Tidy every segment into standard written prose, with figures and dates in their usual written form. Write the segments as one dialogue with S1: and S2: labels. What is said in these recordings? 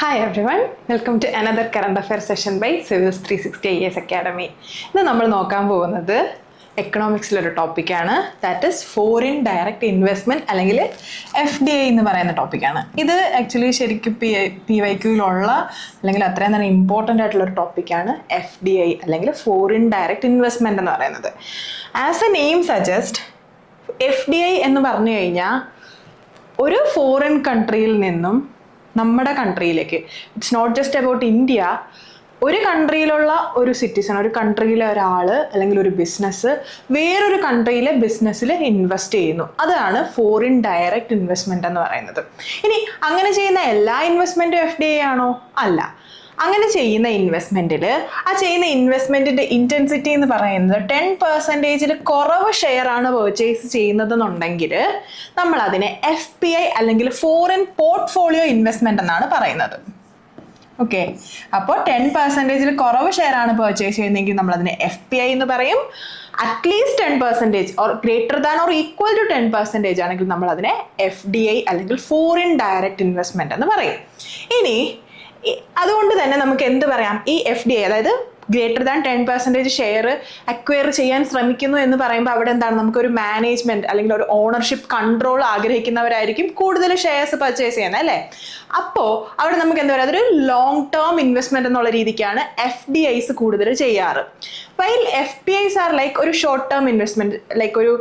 S1: Hi everyone, welcome to another current affairs session by Civils 360 IAS Academy. ഇന്ന് നമ്മൾ നോക്കാൻ പോകുന്നത് എക്കണോമിക്സിലൊരു ടോപ്പിക്കാണ്, that is foreign direct investment അല്ലെങ്കിൽ FDI എന്ന് പറയുന്ന ടോപ്പിക്കാണ്. ഇത് ആക്ച്വലി ശരിക്കും PYQയിലുള്ള അല്ലെങ്കിൽ അത്രയും തന്നെ ഇമ്പോർട്ടൻ്റ് ആയിട്ടുള്ളൊരു ടോപ്പിക്കാണ് FDI അല്ലെങ്കിൽ ഫോറിൻ ഡയറക്റ്റ് ഇൻവെസ്റ്റ്മെൻറ്റ് എന്ന് പറയുന്നത്. As a name suggest, FDI എന്ന് പറഞ്ഞു കഴിഞ്ഞാൽ ഒരു ഫോറിൻ കൺട്രിയിൽ നിന്നും നമ്മുടെ കൺട്രിയിലേക്ക്, it's not just about India, ഒരു കൺട്രിയിലുള്ള ഒരു സിറ്റിസൺ, ഒരു കൺട്രിയിലെ ഒരാൾ അല്ലെങ്കിൽ ഒരു ബിസിനസ് വേറൊരു കൺട്രിയിലെ ബിസിനസ്സിൽ ഇൻവെസ്റ്റ് ചെയ്യുന്നു, അതാണ് ഫോറിൻ ഡയറക്റ്റ് ഇൻവെസ്റ്റ്മെൻറ്റ് എന്ന് പറയുന്നത്. ഇനി അങ്ങനെ ചെയ്യുന്ന എല്ലാ ഇൻവെസ്റ്റ്മെൻറ്റും FDI ആണോ? അല്ല. അങ്ങനെ ചെയ്യുന്ന ഇൻവെസ്റ്റ്മെൻറ്റിൽ ആ ചെയ്യുന്ന ഇൻവെസ്റ്റ്മെൻറ്റിൻ്റെ ഇൻറ്റൻസിറ്റി എന്ന് പറയുന്നത് 10% കുറവ് ഷെയർ ആണ് പർച്ചേസ് ചെയ്യുന്നതെന്നുണ്ടെങ്കിൽ നമ്മൾ അതിനെ FPI അല്ലെങ്കിൽ ഫോറിൻ പോർട്ട്ഫോളിയോ ഇൻവെസ്റ്റ്മെൻറ്റ് എന്നാണ് പറയുന്നത്. ഓക്കെ, അപ്പോൾ 10% കുറവ് ഷെയർ ആണ് പർച്ചേസ് ചെയ്യുന്നതെങ്കിൽ നമ്മൾ അതിനെ FPI എന്ന് പറയും. At least 10% or greater than or equal to 10% ആണെങ്കിൽ നമ്മൾ അതിനെ FDI അല്ലെങ്കിൽ ഫോറിൻ ഡയറക്റ്റ് ഇൻവെസ്റ്റ്മെൻറ്റ് എന്ന് പറയും. ഇനി അതുകൊണ്ട് തന്നെ നമുക്ക് എന്ത് പറയാം, ഈ FDI അതായത് ഗ്രേറ്റർ ദാൻ 10% ഷെയർ അക്വയർ ചെയ്യാൻ ശ്രമിക്കുന്നു എന്ന് പറയുമ്പോൾ അവിടെ എന്താണ്, നമുക്കൊരു മാനേജ്മെന്റ് അല്ലെങ്കിൽ ഒരു ഓണർഷിപ്പ് കൺട്രോൾ ആഗ്രഹിക്കുന്നവരായിരിക്കും കൂടുതൽ ഷെയർസ് പർച്ചേസ് ചെയ്യുന്നത്, അല്ലേ? അപ്പോൾ അവിടെ നമുക്ക് എന്താ പറയുക, അതൊരു ലോങ് ടേം ഇൻവെസ്റ്റ്മെന്റ് എന്നുള്ള രീതിക്കാണ് FDIs കൂടുതൽ ചെയ്യാറ്. വൈൽ FPIs ആർ ലൈക്ക് ഒരു ഷോർട്ട് ടേം ഇൻവെസ്റ്റ്മെന്റ്, ലൈക്ക് ഒരു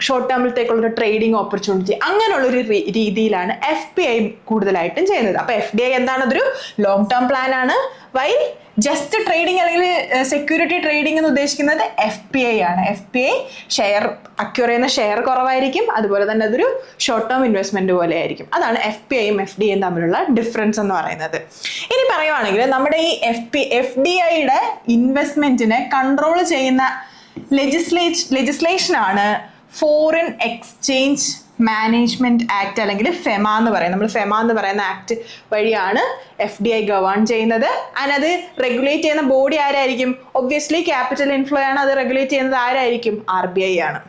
S1: ഷോർട്ട് ടേമിലത്തേക്കുള്ളൊരു ട്രേഡിംഗ് ഓപ്പർച്യൂണിറ്റി, അങ്ങനെയുള്ളൊരു രീതിയിലാണ് FPI കൂടുതലായിട്ടും ചെയ്യുന്നത്. അപ്പോൾ FDI എന്താണ്, അതൊരു ലോങ് ടേം പ്ലാൻ ആണ്. വൈൽ ജസ്റ്റ് ട്രേഡിംഗ് അല്ലെങ്കിൽ സെക്യൂരിറ്റി ട്രേഡിംഗ് എന്ന് ഉദ്ദേശിക്കുന്നത് FPI ആണ്. FPI ഷെയർ അക്വയർ ചെയ്യുന്ന ഷെയർ കുറവായിരിക്കും, അതുപോലെ തന്നെ അതൊരു ഷോർട്ട് ടേം ഇൻവെസ്റ്റ്മെന്റ് പോലെ ആയിരിക്കും. അതാണ് FPIയും FDIയും തമ്മിലുള്ള ഡിഫറൻസ് എന്ന് പറയുന്നത്. ഇനി പറയുവാണെങ്കിൽ നമ്മുടെ ഈ FDIയുടെ ഇൻവെസ്റ്റ്മെന്റിനെ കൺട്രോൾ ചെയ്യുന്ന ലെജിസ്ലേഷനാണ് ഫോറിൻ എക്സ്ചേഞ്ച് മാനേജ്മെന്റ് ആക്ട് അല്ലെങ്കിൽ FEMA എന്ന് പറയും. നമ്മൾ FEMA എന്ന് പറയുന്ന ആക്ട് വഴിയാണ് FDI ഗവേൺ ചെയ്യുന്നത്. ആൻഡ് അത് റെഗുലേറ്റ് ചെയ്യുന്ന ബോഡി ആരായിരിക്കും? ഒബ്വിയസ്ലി ക്യാപിറ്റൽ ഇൻഫ്ലോ ആണ് അത് റെഗുലേറ്റ് ചെയ്യുന്നത്. ആരായിരിക്കും? RBI ആണ്.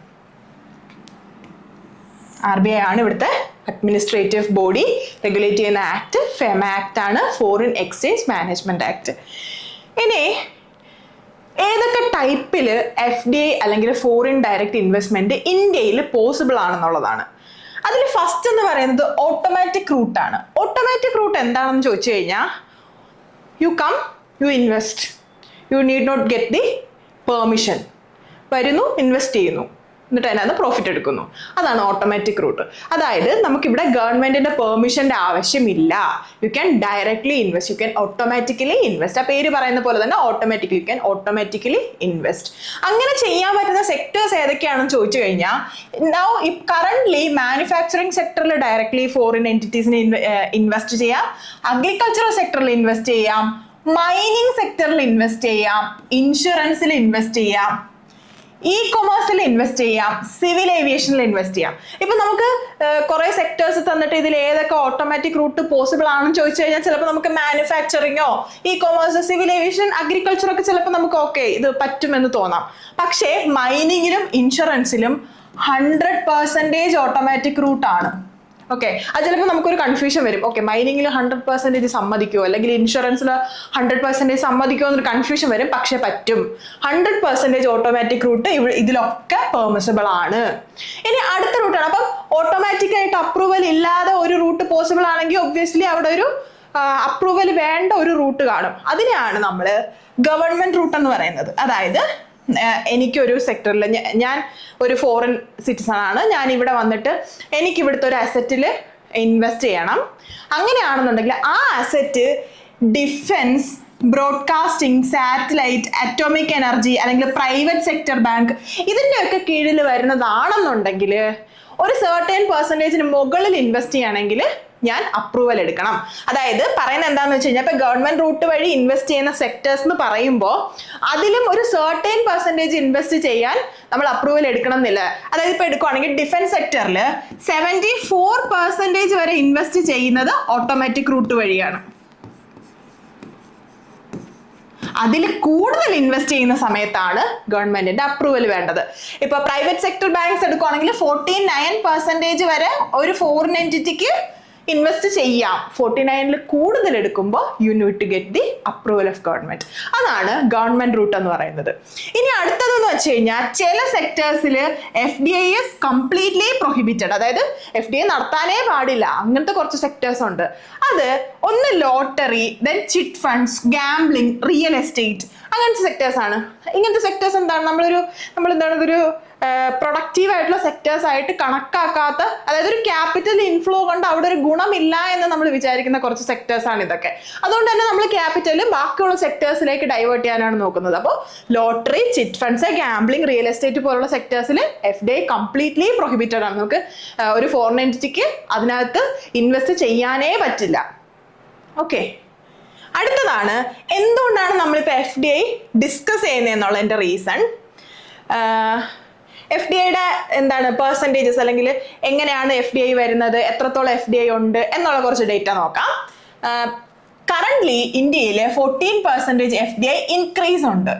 S1: RBI ആണ് ഇവിടുത്തെ അഡ്മിനിസ്ട്രേറ്റീവ് ബോഡി. റെഗുലേറ്റ് ചെയ്യുന്ന ആക്ട് FEMA ആക്ട് ആണ്, ഫോറിൻ എക്സ്ചേഞ്ച് മാനേജ്മെന്റ് ആക്ട്. ഇനി ഏതൊക്കെ ടൈപ്പിൽ FDI അല്ലെങ്കിൽ ഫോറിൻ ഡയറക്റ്റ് ഇൻവെസ്റ്റ്മെന്റ് ഇന്ത്യയിൽ പോസിബിൾ ആണെന്നുള്ളതാണ്. അതിൽ ഫസ്റ്റ് എന്ന് പറയുന്നത് ഓട്ടോമാറ്റിക് റൂട്ടാണ്. ഓട്ടോമാറ്റിക് റൂട്ട് എന്താണെന്ന് ചോദിച്ചു കഴിഞ്ഞാൽ, you come, you invest, you need not get the permission. വരുന്നു, ഇൻവെസ്റ്റ് ചെയ്യുന്നു, എന്നിട്ട് അതിനകത്ത് പ്രോഫിറ്റ് എടുക്കുന്നു. അതാണ് ഓട്ടോമാറ്റിക് റൂട്ട്. അതായത് നമുക്കിവിടെ ഗവൺമെന്റിന്റെ പെർമിഷന്റെ ആവശ്യമില്ല. You can directly invest, you can automatically invest. ആ പേര് പറയുന്ന പോലെ തന്നെ automatically, you can automatically invest. അങ്ങനെ ചെയ്യാൻ പറ്റുന്ന സെക്ടേഴ്സ് ഏതൊക്കെയാണെന്ന് ചോദിച്ചു കഴിഞ്ഞാൽ, നൗ കറന്റ്ലി മാനുഫാക്ചറിങ് സെക്ടറിൽ ഡയറക്ട്ലി ഫോറിൻ എൻറ്റിറ്റീസിന് ഇൻവെസ്റ്റ് ചെയ്യാം, അഗ്രികൾച്ചറൽ സെക്ടറിൽ ഇൻവെസ്റ്റ് ചെയ്യാം, മൈനിങ് സെക്ടറിൽ ഇൻവെസ്റ്റ് ചെയ്യാം, ഇൻഷുറൻസിൽ ഇൻവെസ്റ്റ് ചെയ്യാം, കൊമേഴ്സിൽ ഇൻവെസ്റ്റ് ചെയ്യാം, സിവിൽ ഏവിയേഷനിൽ ഇൻവെസ്റ്റ് ചെയ്യാം. ഇപ്പൊ നമുക്ക് കുറെ സെക്ടേഴ്സ് തന്നിട്ട് ഇതിൽ ഏതൊക്കെ ഓട്ടോമാറ്റിക് റൂട്ട് പോസിബിൾ ആണെന്ന് ചോദിച്ചു കഴിഞ്ഞാൽ ചിലപ്പോൾ നമുക്ക് മാനുഫാക്ചറിങ്ങോ കൊമേഴ്സ്, സിവിൽ ഏവിയേഷൻ, അഗ്രികൾച്ചർ ഒക്കെ ചിലപ്പോൾ നമുക്ക് ഓക്കെ ഇത് പറ്റുമെന്ന് തോന്നാം. പക്ഷേ മൈനിങ്ങിലും ഇൻഷുറൻസിലും 100% ഓട്ടോമാറ്റിക് റൂട്ടാണ്. ഓക്കെ, അത് ചിലപ്പോൾ നമുക്കൊരു കൺഫ്യൂഷൻ വരും. ഓക്കെ, മൈനിങ്ങിൽ 100% സമ്മതിക്കുമോ അല്ലെങ്കിൽ ഇൻഷുറൻസിൽ 100% സമ്മതിക്കുമോ എന്നൊരു കൺഫ്യൂഷൻ വരും. പക്ഷെ പറ്റും. 100% ഓട്ടോമാറ്റിക് റൂട്ട് ഇതിലൊക്കെ പെർമിസിബിൾ ആണ്. ഇനി അടുത്ത റൂട്ടാണ്. അപ്പം ഓട്ടോമാറ്റിക് ആയിട്ട് അപ്രൂവൽ ഇല്ലാതെ ഒരു റൂട്ട് പോസിബിൾ ആണെങ്കിൽ ഒബ്വിയസ്ലി അവിടെ ഒരു അപ്രൂവൽ വേണ്ട ഒരു റൂട്ട് കാണും. അതിനെയാണ് നമ്മൾ ഗവൺമെന്റ് റൂട്ട് എന്ന് പറയുന്നത്. അതായത് എനിക്കൊരു സെക്ടറിൽ, ഞാൻ ഒരു ഫോറിൻ സിറ്റിസൺ ആണ്, ഞാൻ ഇവിടെ വന്നിട്ട് എനിക്ക് ഇവിടുത്തെ ഒരു അസറ്റിൽ ഇൻവെസ്റ്റ് ചെയ്യണം. അങ്ങനെയാണെന്നുണ്ടെങ്കിൽ ആ asset defence, broadcasting, satellite, atomic energy അല്ലെങ്കിൽ പ്രൈവറ്റ് സെക്ടർ ബാങ്ക് ഇതിൻ്റെയൊക്കെ കീഴിൽ വരുന്നതാണെന്നുണ്ടെങ്കിൽ ഒരു സർട്ടൻ പെർസെൻറ്റേജിന് മുകളിൽ ഇൻവെസ്റ്റ് ചെയ്യണമെങ്കിൽ ഞാൻ അപ്രൂവൽ എടുക്കണം. അതായത് പറയുന്നത് എന്താണെന്ന് വെച്ച് കഴിഞ്ഞാൽ, ഇപ്പൊ ഗവൺമെന്റ് റൂട്ട് വഴി ഇൻവെസ്റ്റ് ചെയ്യുന്ന സെക്ടേഴ്സ് എന്ന് പറയുമ്പോൾ അതിലും ഒരു സർട്ടൻ പെർസെൻറ്റേജ് ഇൻവെസ്റ്റ് ചെയ്യാൻ നമ്മൾ അപ്രൂവൽ എടുക്കണം എന്നില്ല. അതായത് ഇപ്പൊ എടുക്കുവാണെങ്കിൽ ഡിഫൻസ് സെക്ടറിൽ 74% വരെ ഇൻവെസ്റ്റ് ചെയ്യുന്നത് ഓട്ടോമാറ്റിക് റൂട്ട് വഴിയാണ്. അതിൽ കൂടുതൽ ഇൻവെസ്റ്റ് ചെയ്യുന്ന സമയത്താണ് ഗവൺമെന്റിന്റെ അപ്രൂവൽ വേണ്ടത്. ഇപ്പൊ പ്രൈവറ്റ് സെക്ടർ ബാങ്ക്സ് എടുക്കുവാണെങ്കിൽ 49% വരെ ഒരു ഫോറിൻ എൻറ്റിറ്റിക്ക് ഇൻവെസ്റ്റ് ചെയ്യാം. 49-ൽ കൂടുതൽ എടുക്കുമ്പോൾ you need to get the approval of government. അതാണ് ഗവൺമെന്റ് റൂട്ട് എന്ന് പറയുന്നത്. ഇനി അടുത്തതെന്ന് വെച്ച് കഴിഞ്ഞാൽ ചില സെക്ടേഴ്സിൽ FDI is completely prohibited, അതായത് FDI നടത്താനേ പാടില്ല, അങ്ങനത്തെ കുറച്ച് സെക്ടേഴ്സ് ഉണ്ട്. അത് ഒന്ന് lottery, then chit funds, gambling, real estate, അങ്ങനത്തെ സെക്ടേഴ്സ് ആണ്. ഇങ്ങനത്തെ സെക്ടേഴ്സ് എന്താണ്, നമ്മളെന്താണ് ഇതൊരു പ്രൊഡക്റ്റീവ് ആയിട്ടുള്ള സെക്ടേഴ്സ് ആയിട്ട് കണക്കാക്കാത്ത, അതായത് ഒരു ക്യാപിറ്റൽ ഇൻഫ്ലോ കൊണ്ട് അവിടെ ഒരു ഗുണമില്ല എന്ന് നമ്മൾ വിചാരിക്കുന്ന കുറച്ച് സെക്ടേഴ്സ് ആണ് ഇതൊക്കെ. അതുകൊണ്ട് തന്നെ നമ്മൾ ക്യാപിറ്റൽ ബാക്കിയുള്ള സെക്ടേഴ്സിലേക്ക് ഡൈവേർട്ട് ചെയ്യാനാണ് നോക്കുന്നത്. അപ്പോൾ lottery, chit funds, gambling, real estate പോലുള്ള സെക്ടേഴ്സിൽ FDI കംപ്ലീറ്റ്ലി പ്രൊഹിബിറ്റഡ് ആണ്. നമുക്ക് ഒരു ഫോറിൻ എൻറ്റിറ്റിക്ക് അതിനകത്ത് ഇൻവെസ്റ്റ് ചെയ്യാനേ പറ്റില്ല. ഓക്കെ, അടുത്തതാണ് എന്തുകൊണ്ടാണ് നമ്മളിപ്പോൾ FDI ഡിസ്കസ് ചെയ്യുന്നതെന്നുള്ളതിൻ്റെ റീസൺ. FDIയുടെ എന്താണ് പെർസെൻറ്റേജസ്, അല്ലെങ്കിൽ എങ്ങനെയാണ് FDI വരുന്നത്, എത്രത്തോളം FDI ഉണ്ട് എന്നുള്ള കുറച്ച് ഡേറ്റ നോക്കാം. കറന്റ്ലി ഇന്ത്യയിൽ 14% FDI ഇൻക്രീസ് ഉണ്ട്.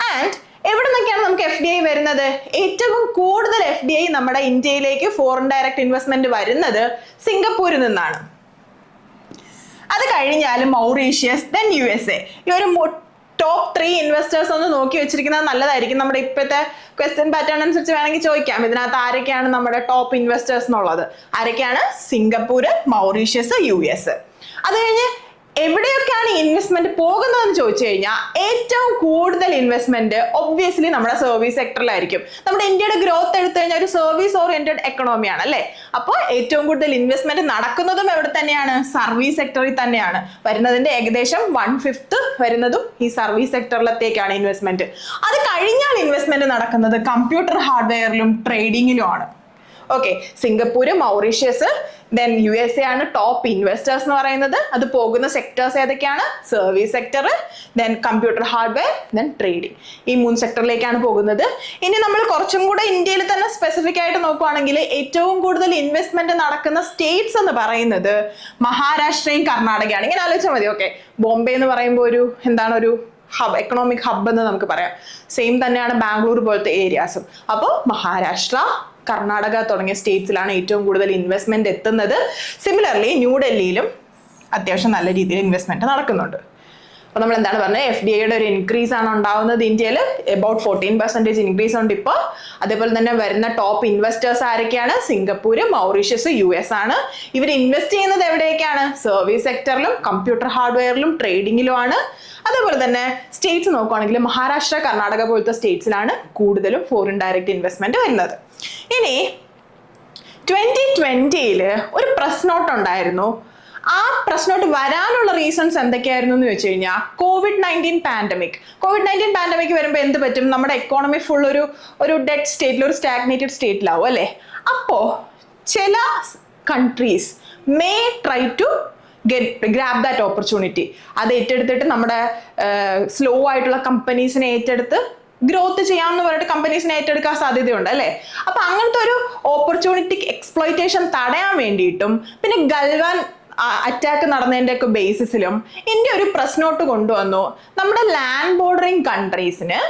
S1: ആൻഡ് എവിടെ നിന്നൊക്കെയാണ് നമുക്ക് FDI വരുന്നത്? ഏറ്റവും കൂടുതൽ FDI നമ്മുടെ ഇന്ത്യയിലേക്ക് ഫോറിൻ ഡയറക്റ്റ് ഇൻവെസ്റ്റ്മെന്റ് വരുന്നത് സിംഗപ്പൂരിൽ നിന്നാണ്. അത് കഴിഞ്ഞാൽ മൗറീഷ്യസ്, ദെൻ USA. ഈ ഒരു ടോപ്പ് 3 ഇൻവെസ്റ്റേഴ്സ് ഒന്ന് നോക്കി വെച്ചിരിക്കുന്നത് നല്ലതായിരിക്കും. നമ്മുടെ ഇപ്പോഴത്തെ ക്വസ്റ്റ്യൻ പാറ്റേൺ അനുസരിച്ച് വേണമെങ്കിൽ ചോദിക്കാം, ഇതിനകത്ത് ആരൊക്കെയാണ് നമ്മുടെ ടോപ്പ് ഇൻവെസ്റ്റേഴ്സ് എന്നുള്ളത്. ആരൊക്കെയാണ്? Singapore, Mauritius, US. അത് കഴിഞ്ഞ് എവിടെയൊക്കെയാണ് ഇൻവെസ്റ്റ്മെന്റ് പോകുന്നതെന്ന് ചോദിച്ചു കഴിഞ്ഞാൽ ഏറ്റവും കൂടുതൽ ഇൻവെസ്റ്റ്മെന്റ് ഒബ്വിയസ്ലി നമ്മുടെ സർവീസ് സെക്ടറിലായിരിക്കും. നമ്മുടെ ഇന്ത്യയുടെ ഗ്രോത്ത് എടുത്തു കഴിഞ്ഞാൽ ഒരു സർവീസ് ഓറിയന്റഡ് എക്കണോമിയാണ് അല്ലേ. അപ്പോൾ ഏറ്റവും കൂടുതൽ ഇൻവെസ്റ്റ്മെന്റ് നടക്കുന്നതും എവിടെ തന്നെയാണ്? സർവീസ് സെക്ടറിൽ തന്നെയാണ്. വരുന്നതിന്റെ ഏകദേശം 1/5 വരുന്നതും ഈ സർവീസ് സെക്ടറിലത്തേക്കാണ് ഇൻവെസ്റ്റ്മെന്റ്. അത് കഴിഞ്ഞാൽ ഇൻവെസ്റ്റ്മെന്റ് നടക്കുന്നത് കമ്പ്യൂട്ടർ ഹാർഡ്വെയറിലും ട്രേഡിങ്ങിലും ആണ്. Okay, Singapore, Mauritius, then USA ആണ് ടോപ്പ് ഇൻവെസ്റ്റേഴ്സ് എന്ന് പറയുന്നത്. അത് പോകുന്ന സെക്ടേഴ്സ് ഏതൊക്കെയാണ്? Service sector, then computer hardware, then trading. ഈ 3 സെക്ടറിലേക്കാണ് പോകുന്നത്. ഇനി നമ്മൾ കുറച്ചും കൂടെ ഇന്ത്യയിൽ തന്നെ സ്പെസിഫിക് ആയിട്ട് നോക്കുവാണെങ്കിൽ ഏറ്റവും കൂടുതൽ ഇൻവെസ്റ്റ്മെന്റ് നടക്കുന്ന സ്റ്റേറ്റ്സ് എന്ന് പറയുന്നത് മഹാരാഷ്ട്രയും കർണാടകയാണ്. ഇങ്ങനെ ആലോചിച്ചാൽ മതി. ഓക്കെ, ബോംബെ എന്ന് പറയുമ്പോൾ ഒരു ഹബ്, എക്കണോമിക് ഹബ് എന്ന് നമുക്ക് പറയാം. സെയിം തന്നെയാണ് ബാംഗ്ലൂർ പോലത്തെ ഏരിയാസും. അപ്പോൾ മഹാരാഷ്ട്ര, കർണാടക തുടങ്ങിയ സ്റ്റേറ്റ്സിലാണ് ഏറ്റവും കൂടുതൽ ഇൻവെസ്റ്റ്മെന്റ് എത്തുന്നത്. സിമിലർലി ന്യൂഡൽഹിയിലും അത്യാവശ്യം നല്ല രീതിയിൽ ഇൻവെസ്റ്റ്മെന്റ് നടക്കുന്നുണ്ട്. അപ്പോൾ നമ്മൾ എന്താണ് പറഞ്ഞത്? FDIയുടെ ഒരു ഇൻക്രീസ് ആണ് ഉണ്ടാവുന്നത് ഇന്ത്യയിൽ. അബൌട്ട് 14% ഇൻക്രീസ് ഉണ്ട് ഇപ്പോൾ. അതേപോലെ തന്നെ വരുന്ന ടോപ്പ് ഇൻവെസ്റ്റേഴ്സ് ആരൊക്കെയാണ്? സിംഗപ്പൂര്, മൗറീഷ്യസ്, US ആണ്. ഇവർ ഇൻവെസ്റ്റ് ചെയ്യുന്നത് എവിടെയൊക്കെയാണ്? സർവീസ് സെക്ടറിലും കമ്പ്യൂട്ടർ ഹാർഡ്വെയറിലും ട്രേഡിങ്ങിലും ആണ്. അതേപോലെ തന്നെ സ്റ്റേറ്റ്സ് നോക്കുവാണെങ്കിൽ മഹാരാഷ്ട്ര, കർണാടക പോലത്തെ സ്റ്റേറ്റ്സിലാണ് കൂടുതലും ഫോറിൻ ഡയറക്റ്റ് ഇൻവെസ്റ്റ്മെന്റ് വരുന്നത്. ഇനി 2020 ഒരു പ്രസ് നോട്ട് ഉണ്ടായിരുന്നു. ആ പ്രസ് നോട്ട് വരാനുള്ള റീസൺസ് എന്തൊക്കെയായിരുന്നു എന്ന് വെച്ച് കഴിഞ്ഞാൽ COVID-19 പാൻഡമിക് വരുമ്പോൾ എന്ത് പറ്റും? നമ്മുടെ എക്കോണമി ഫുൾ ഒരു ഡെഡ് സ്റ്റേറ്റിൽ, ഒരു സ്റ്റാഗ്നേറ്റഡ് സ്റ്റേറ്റിലാവും അല്ലേ. അപ്പോൾ ചില countries may try to grab that opportunity. അത് ഏറ്റെടുത്തിട്ട് നമ്മുടെ സ്ലോ ആയിട്ടുള്ള കമ്പനീസിനെ ഏറ്റെടുത്ത് ഗ്രോത്ത് ചെയ്യാമെന്ന് പറഞ്ഞിട്ട് കമ്പനീസിനെ ഏറ്റെടുക്കാൻ സാധ്യതയുണ്ട് അല്ലേ. അപ്പൊ അങ്ങനത്തെ ഒരു ഓപ്പർച്യൂണിറ്റി എക്സ്പ്ലോയിറ്റേഷൻ തടയാൻ വേണ്ടിയിട്ടും പിന്നെ ഗൽവാൻ അറ്റാക്ക് നടന്നതിൻ്റെ ഒക്കെ ബേസിസിലും ഇന്ത്യ ഒരു പ്രസ് നോട്ട് കൊണ്ടുവന്നു. നമ്മുടെ ലാൻഡ് ബോർഡറിങ് കൺട്രീസിന്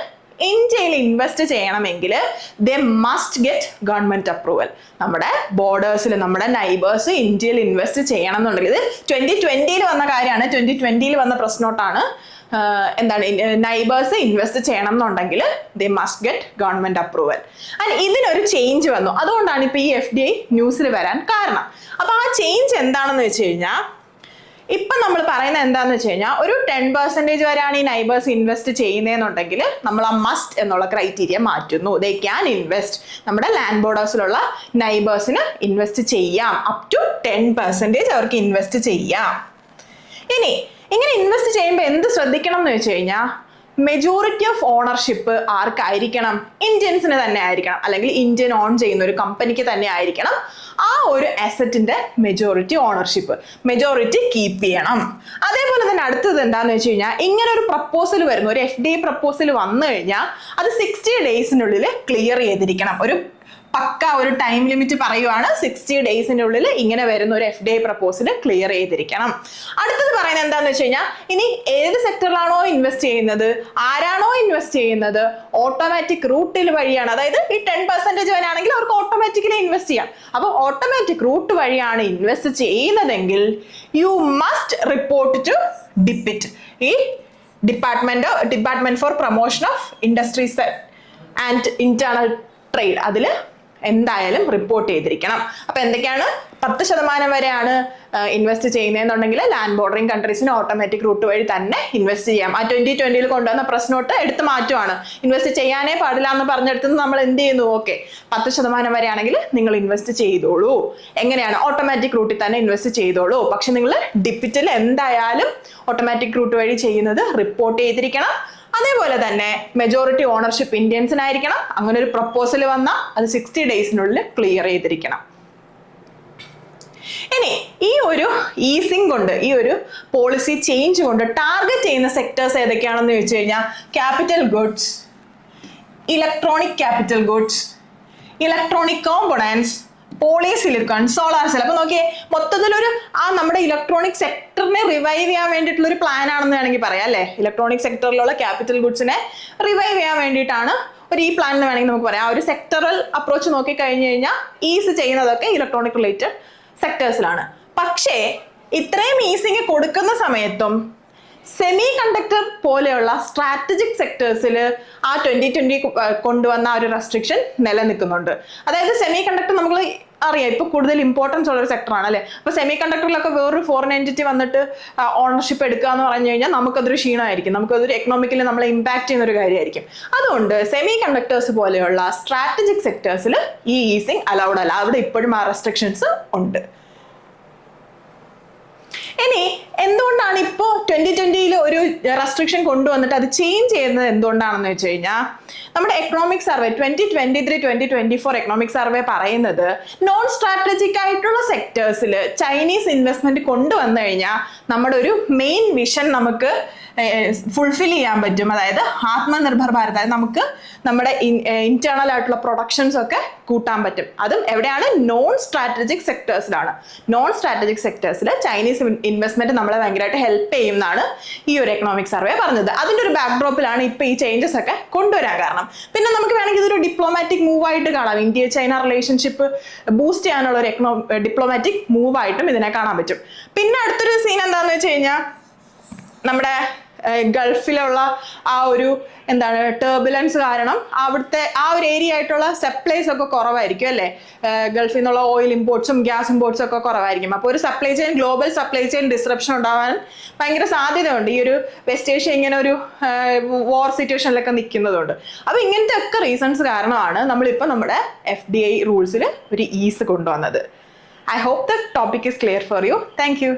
S1: ഇന്ത്യയിൽ ഇൻവെസ്റ്റ് ചെയ്യണമെങ്കിൽ they must get government approval. നമ്മുടെ ബോർഡേഴ്സിൽ നമ്മുടെ നൈബേഴ്സ് ഇന്ത്യയിൽ ഇൻവെസ്റ്റ് ചെയ്യണം എന്നുണ്ടെങ്കിൽ, ഇത് 2020 വന്ന കാര്യമാണ്. 2020 വന്ന പ്രസ് നോട്ടാണ്. എന്താണ്, നൈബേഴ്സ് ഇൻവെസ്റ്റ് ചെയ്യണം എന്നുണ്ടെങ്കിൽ they must get government approval. And ഇതിനൊരു ചേഞ്ച് വന്നു. അതുകൊണ്ടാണ് ഇപ്പോൾ ഈ FDI ന്യൂസിൽ വരാൻ കാരണം. അപ്പോൾ ആ ചേഞ്ച് എന്താണെന്ന് വെച്ച് കഴിഞ്ഞാൽ, ഇപ്പം നമ്മൾ പറയുന്നത് എന്താണെന്ന് വെച്ച് കഴിഞ്ഞാൽ, ഒരു 10% വരെയാണ് ഈ നൈബേഴ്സ് ഇൻവെസ്റ്റ് ചെയ്യുന്നതെന്നുണ്ടെങ്കിൽ നമ്മൾ ആ മസ്റ്റ് എന്നുള്ള ക്രൈറ്റീരിയ മാറ്റുന്നു. ദേ ക്യാൻ ഇൻവെസ്റ്റ്, നമ്മുടെ ലാൻഡ് ബോർഡേഴ്സിലുള്ള നൈബേഴ്സിന് ഇൻവെസ്റ്റ് ചെയ്യാം. അപ് ടു 10% അവർക്ക് ഇൻവെസ്റ്റ് ചെയ്യാം. ഇനി ഇങ്ങനെ ഇൻവെസ്റ്റ് ചെയ്യുമ്പോൾ എന്ത് ശ്രദ്ധിക്കണം എന്ന് വെച്ച് കഴിഞ്ഞാൽ, മെജോറിറ്റി ഓഫ് ഓണർഷിപ്പ് ആർക്കായിരിക്കണം? ഇന്ത്യൻസിന് തന്നെ ആയിരിക്കണം, അല്ലെങ്കിൽ ഇന്ത്യൻ ഓൺ ചെയ്യുന്ന ഒരു കമ്പനിക്ക് തന്നെ ആയിരിക്കണം ആ ഒരു അസറ്റിന്റെ മെജോറിറ്റി ഓണർഷിപ്പ്. മെജോറിറ്റി കീപ്പ് ചെയ്യണം. അതേപോലെ തന്നെ അടുത്തത് എന്താണെന്ന് വെച്ച് കഴിഞ്ഞാൽ, ഇങ്ങനെ ഒരു പ്രപ്പോസൽ വരുന്നു, ഒരു FDI പ്രപ്പോസൽ വന്നു കഴിഞ്ഞാൽ അത് 60 ഡേയ്സിനുള്ളിൽ ക്ലിയർ ചെയ്തിരിക്കണം. ഒരു പക്ക ഒരു ടൈം ലിമിറ്റ് പറയുവാണ് 60 ഡേയ്സിന്റെ ഉള്ളിൽ ഇങ്ങനെ വരുന്ന ഒരു FDI പ്രപ്പോസൽ ക്ലിയർ ചെയ്തിരിക്കണം. അടുത്തത് പറയുന്നത് എന്താന്ന് വെച്ച് കഴിഞ്ഞാൽ ഇനി ഏത് സെക്ടറിലാണോ ഇൻവെസ്റ്റ് ചെയ്യുന്നത്, ആരാണോ ഇൻവെസ്റ്റ് ചെയ്യുന്നത്, ഓട്ടോമാറ്റിക് റൂട്ടിൽ വഴിയാണ്, അതായത് ഈ 10% വരെയാണെങ്കിൽ അവർക്ക് ഓട്ടോമാറ്റിക്കലി ഇൻവെസ്റ്റ് ചെയ്യാം. അപ്പോൾ ഓട്ടോമാറ്റിക് റൂട്ട് വഴിയാണ് ഇൻവെസ്റ്റ് ചെയ്യുന്നതെങ്കിൽ you must report to DIPIT, ഈ department for promotion of industries and internal trade, അതിൽ എന്തായാലും റിപ്പോർട്ട് ചെയ്തിരിക്കണം. അപ്പൊ എന്തൊക്കെയാണ്? 10% വരെയാണ് ഇൻവെസ്റ്റ് ചെയ്യുന്നതെന്നുണ്ടെങ്കിൽ ലാൻഡ് ബോർഡറിംഗ് കൺട്രീസിന് ഓട്ടോമാറ്റിക് റൂട്ട് വഴി തന്നെ ഇൻവെസ്റ്റ് ചെയ്യാം. ആ 2020 കൊണ്ടുവന്ന പ്രസ് നോട്ട് എടുത്ത് മാറ്റുവാണ്. ഇൻവെസ്റ്റ് ചെയ്യാനേ പാടില്ല എന്ന് പറഞ്ഞെടുത്ത് നമ്മൾ എന്ത് ചെയ്യുന്നു? ഓക്കെ, 10% വരെയാണെങ്കിൽ നിങ്ങൾ ഇൻവെസ്റ്റ് ചെയ്തോളൂ. എങ്ങനെയാണ്? ഓട്ടോമാറ്റിക് റൂട്ടിൽ തന്നെ ഇൻവെസ്റ്റ് ചെയ്തോളൂ. പക്ഷെ നിങ്ങൾ DIPIT എന്തായാലും ഓട്ടോമാറ്റിക് റൂട്ട് വഴി ചെയ്യുന്നത് റിപ്പോർട്ട് ചെയ്തിരിക്കണം. അതേപോലെ തന്നെ മെജോറിറ്റി ഓണർഷിപ്പ് ഇന്ത്യൻസിനായിരിക്കണം. അങ്ങനെ ഒരു പ്രപ്പോസൽ വന്നാൽ അത് 60 ഡേയ്സിനുള്ളിൽ ക്ലിയർ ചെയ്തിരിക്കണം. ഇനി ഈ ഒരു ഈസിംഗ് കൊണ്ട്, ഈ ഒരു പോളിസി ചേഞ്ച് കൊണ്ട് ടാർഗറ്റ് ചെയ്യുന്ന സെക്ടേഴ്സ് ഏതൊക്കെയാണെന്ന് ചോദിച്ചു കഴിഞ്ഞാൽ capital goods, electronic capital goods, electronic components, polysilicon, solar cell. അപ്പൊ നോക്കിയേ, മൊത്തത്തിലൊരു നമ്മുടെ ഇലക്ട്രോണിക് സെക്ടറിനെ റിവൈവ് ചെയ്യാൻ വേണ്ടിയിട്ടുള്ള ഒരു പ്ലാൻ ആണെന്ന് വേണമെങ്കിൽ പറയാം അല്ലേ. ഇലക്ട്രോണിക് സെക്ടറിലുള്ള ക്യാപിറ്റൽ ഗുഡ്സിനെ റിവൈവ് ചെയ്യാൻ വേണ്ടിയിട്ടാണ് ഈ പ്ലാൻ എന്ന് വേണമെങ്കിൽ നമുക്ക് പറയാം. ആ ഒരു സെക്ടറൽ അപ്രോച്ച് നോക്കി കഴിഞ്ഞു കഴിഞ്ഞാൽ ഈസ് ചെയ്യുന്നതൊക്കെ ഇലക്ട്രോണിക് റിലേറ്റഡ് സെക്ടേഴ്സിലാണ്. പക്ഷേ ഇത്രയും ഈസിങ് കൊടുക്കുന്ന സമയത്തും സെമി കണ്ടക്ടർ പോലെയുള്ള സ്ട്രാറ്റജിക് സെക്ടേഴ്സിൽ ആ 2020 കൊണ്ടുവന്ന ഒരു റെസ്ട്രിക്ഷൻ നിലനിൽക്കുന്നുണ്ട്. അതായത് സെമി കണ്ടക്ടർ നമ്മൾ അറിയാം ഇപ്പൊ കൂടുതൽ ഇമ്പോർട്ടൻസ് ഉള്ള ഒരു സെക്ടറാണ് അല്ലെ. അപ്പൊ സെമി കണ്ടക്ടറിലൊക്കെ വേറൊരു ഫോറിൻ എൻറ്റിറ്റി വന്നിട്ട് ഓണർഷിപ്പ് എടുക്കുക എന്ന് പറഞ്ഞു കഴിഞ്ഞാൽ നമുക്കതൊരു ക്ഷീണമായിരിക്കും, നമുക്കതൊരു എക്കണോമിക്കലി നമ്മളെ ഇമ്പാക്ട് ചെയ്യുന്ന ഒരു കാര്യമായിരിക്കും. അതുകൊണ്ട് സെമി കണ്ടക്ടേഴ്സ് പോലെയുള്ള സ്ട്രാറ്റജിക് സെക്ടേഴ്സിൽ ഈ ഈസിങ് അലൗഡ് അല്ല. അവിടെ ഇപ്പോഴും ആ റെസ്ട്രിക്ഷൻസ് ഉണ്ട്. ഇനി എന്തുകൊണ്ടാണ് ഇപ്പോൾ 2020 ഒരു റെസ്ട്രിക്ഷൻ കൊണ്ടുവന്നിട്ട് അത് ചേഞ്ച് ചെയ്യുന്നത് എന്തുകൊണ്ടാണെന്ന് വെച്ച് കഴിഞ്ഞാൽ നമ്മുടെ എക്കണോമിക് സർവേ 2023-2024 എക്കണോമിക് സർവേ പറയുന്നത് നോൺ സ്ട്രാറ്റജിക് ആയിട്ടുള്ള സെക്ടേഴ്സിൽ ചൈനീസ് ഇൻവെസ്റ്റ്മെന്റ് കൊണ്ടുവന്നു കഴിഞ്ഞാൽ നമ്മുടെ ഒരു മെയിൻ വിഷൻ നമുക്ക് ഫുൾഫിൽ ചെയ്യാൻ പറ്റും. അതായത് ആത്മനിർഭർ ഭാരത്, അതായത് നമുക്ക് നമ്മുടെ ഇന്റേണൽ ആയിട്ടുള്ള പ്രൊഡക്ഷൻസ് ഒക്കെ കൂട്ടാൻ പറ്റും. അതും എവിടെയാണ്? നോൺ സ്ട്രാറ്റജിക് സെക്ടേഴ്സിലാണ്. നോൺ സ്ട്രാറ്റജിക് സെക്ടേഴ്സിൽ ചൈനീസ് ഇൻവെസ്റ്റ്മെന്റ് നമ്മളെ ഭയങ്കരമായിട്ട് ഹെൽപ്പ് ചെയ്യുന്നതാണ് ഈ ഒരു എക്കണോമിക് സർവേ പറഞ്ഞത്. അതിന്റെ ഒരു ബാക്ക്ഡ്രോപ്പിലാണ് ഇപ്പൊ ഈ ചേഞ്ചസ് ഒക്കെ കൊണ്ടുവരാൻ കാരണം. പിന്നെ നമുക്ക് വേണമെങ്കിൽ ഇതൊരു ഡിപ്ലോമാറ്റിക് മൂവ് ആയിട്ട് കാണാം. ഇന്ത്യ ചൈന റിലേഷൻഷിപ്പ് ബൂസ്റ്റ് ചെയ്യാനുള്ള ഒരു ഡിപ്ലോമാറ്റിക് മൂവ് ആയിട്ടും ഇതിനെ കാണാൻ പറ്റും. പിന്നെ അടുത്തൊരു സീൻ എന്താണെന്ന് വെച്ച് കഴിഞ്ഞാൽ നമ്മുടെ ഗൾഫിലുള്ള ആ ഒരു ടർബുലൻസ് കാരണം അവിടുത്തെ ആ ഒരു ഏരിയ ആയിട്ടുള്ള സപ്ലൈസ് ഒക്കെ കുറവായിരിക്കും അല്ലേ. ഗൾഫിൽ നിന്നുള്ള ഓയിൽ ഇമ്പോർട്ട്സും ഗ്യാസ് ഇമ്പോർട്ട്സും ഒക്കെ കുറവായിരിക്കും. അപ്പോൾ ഒരു supply chain, global supply chain disruption ഉണ്ടാവാൻ ഭയങ്കര സാധ്യതയുണ്ട് ഈ ഒരു വെസ്റ്റ് ഏഷ്യ ഇങ്ങനെ ഒരു വാർ സിറ്റുവേഷനിലൊക്കെ നിൽക്കുന്നതുകൊണ്ട്. അപ്പോൾ ഇങ്ങനത്തെ ഒക്കെ റീസൺസ് കാരണമാണ് നമ്മളിപ്പോൾ നമ്മുടെ FDI റൂൾസിൽ ഒരു ഈസ് കൊണ്ടുവന്നത്. I hope the topic is clear for you. Thank you.